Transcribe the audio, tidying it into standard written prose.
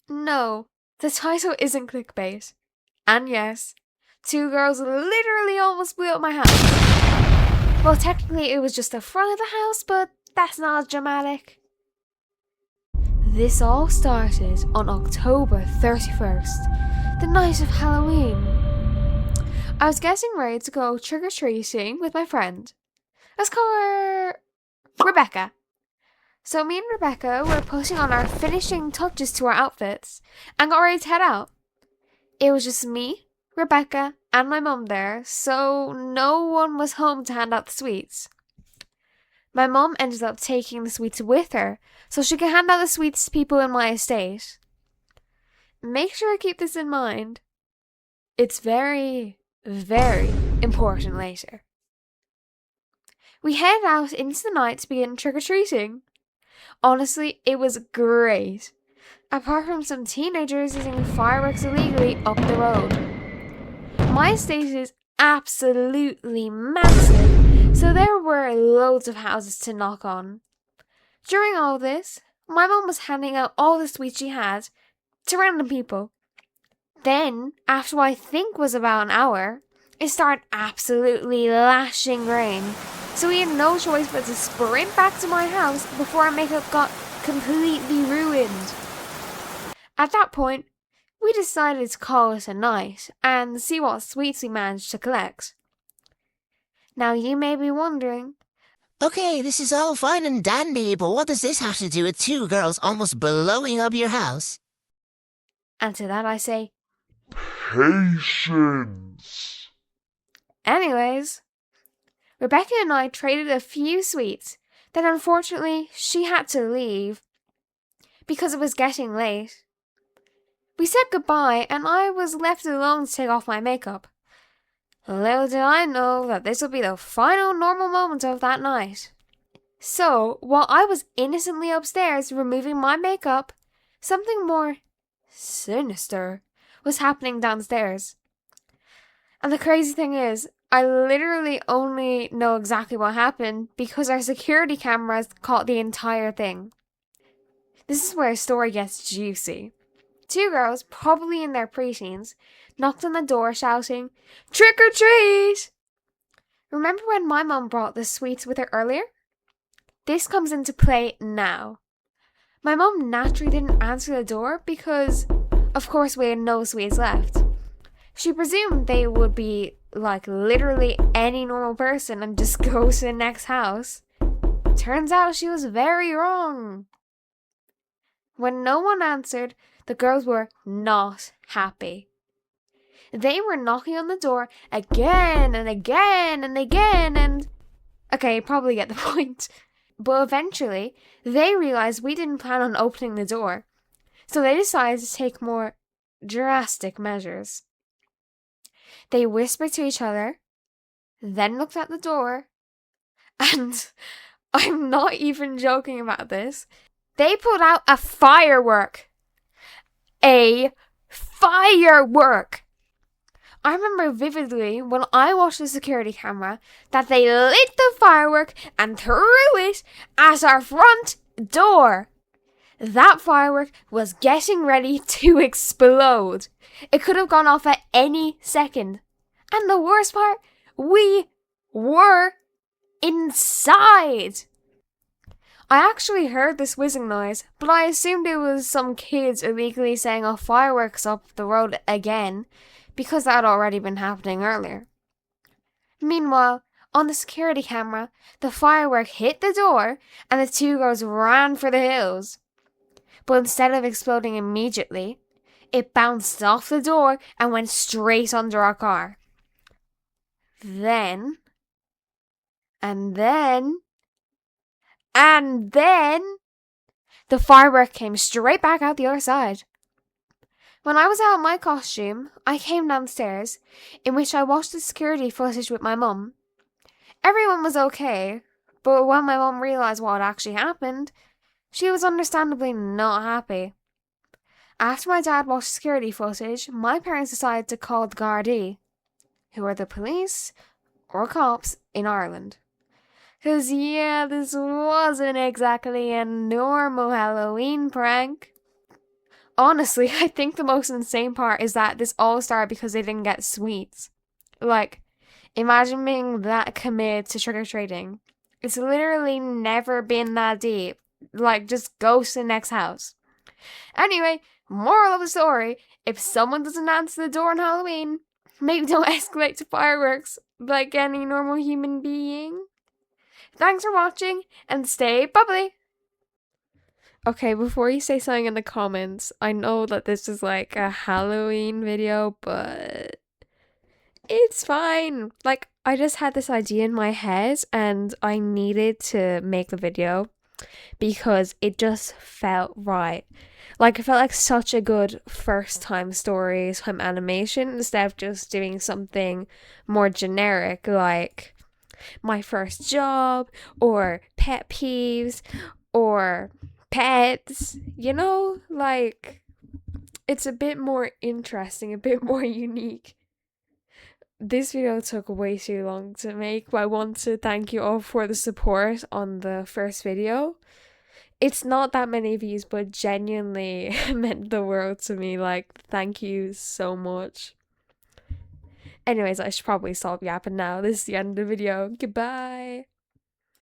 No, the title isn't clickbait. And yes, two girls literally almost blew up my house. Well, technically it was just the front of the house, but that's not as dramatic. This all started on October 31st, the night of Halloween. I was getting ready to go trick-or-treating with my friend. Let's call her Rebecca. So me and Rebecca were putting on our finishing touches to our outfits and got ready to head out. It was just me, Rebecca, and my mum there, so no one was home to hand out the sweets. My mum ended up taking the sweets with her so she could hand out the sweets to people in my estate. Make sure I keep this in mind. It's very, very important later. We headed out into the night to begin trick-or-treating. Honestly, it was great. Apart from some teenagers using fireworks illegally up the road. My estate is absolutely massive, so there were loads of houses to knock on. During all this, my mum was handing out all the sweets she had to random people. Then, after what I think was about an hour, it started absolutely lashing rain, so we had no choice but to sprint back to my house before our makeup got completely ruined. At that point, we decided to call it a night and see what sweets we managed to collect. Now you may be wondering, Okay, this is all fine and dandy, but what does this have to do with two girls almost blowing up your house? and to that I say, Patience. anyways, Rebecca and I traded a few sweets, then unfortunately she had to leave because it was getting late. We said goodbye and I was left alone to take off my makeup. Little did I know that this would be the final normal moment of that night. So, while I was innocently upstairs removing my makeup, something more sinister was happening downstairs. And the crazy thing is, I literally only know exactly what happened because our security cameras caught the entire thing. This is where a story gets juicy. Two girls, probably in their preteens, knocked on the door shouting, "Trick or treat!" Remember when my mum brought the sweets with her earlier? This comes into play now. My mum naturally didn't answer the door because, of course, we had no sweets left. She presumed they would be like literally any normal person and just go to the next house. Turns out she was very wrong. When no one answered, the girls were not happy. They were knocking on the door again and again and again and... Okay, you probably get the point. But eventually, they realized we didn't plan on opening the door. So they decided to take more drastic measures. They whispered to each other, then looked at the door, and I'm not even joking about this. They put out a firework. A firework! I remember vividly when I watched the security camera that they lit the firework and threw it at our front door. That firework was getting ready to explode. It could have gone off at any second. And the worst part, we were inside. I actually heard this whizzing noise, but I assumed it was some kids illegally setting off fireworks up the road again, because that had already been happening earlier. Meanwhile, on the security camera, the firework hit the door and the two girls ran for the hills. But instead of exploding immediately, it bounced off the door and went straight under our car. Then, the firework came straight back out the other side. When I was out in my costume, I came downstairs, in which I watched the security footage with my mum. Everyone was okay, but when my mum realised what had actually happened, she was understandably not happy. After my dad watched security footage, my parents decided to call the Gardaí, who are the police or cops in Ireland. Because yeah, this wasn't exactly a normal Halloween prank. Honestly, I think the most insane part is that this all started because they didn't get sweets. Like, imagine being that committed to trick-or-treating. It's literally never been that deep. Like, just go to the next house. Anyway, moral of the story, if someone doesn't answer the door on Halloween, maybe don't escalate to fireworks like any normal human being. Thanks for watching, and stay bubbly! Okay, before you say something in the comments, I know that this is like a Halloween video, but it's fine. Like, I just had this idea in my head and I needed to make the video because it just felt right. Like, it felt like such a good first time animation instead of just doing something more generic like my first job or pet peeves or pets, like it's a bit more interesting, a bit more unique. This video took way too long to make, but I want to thank you all for the support on the first video. It's not that many views, but genuinely meant the world to me. Like, thank you so much. Anyways, I should probably stop yapping now. This is the end of the video. Goodbye.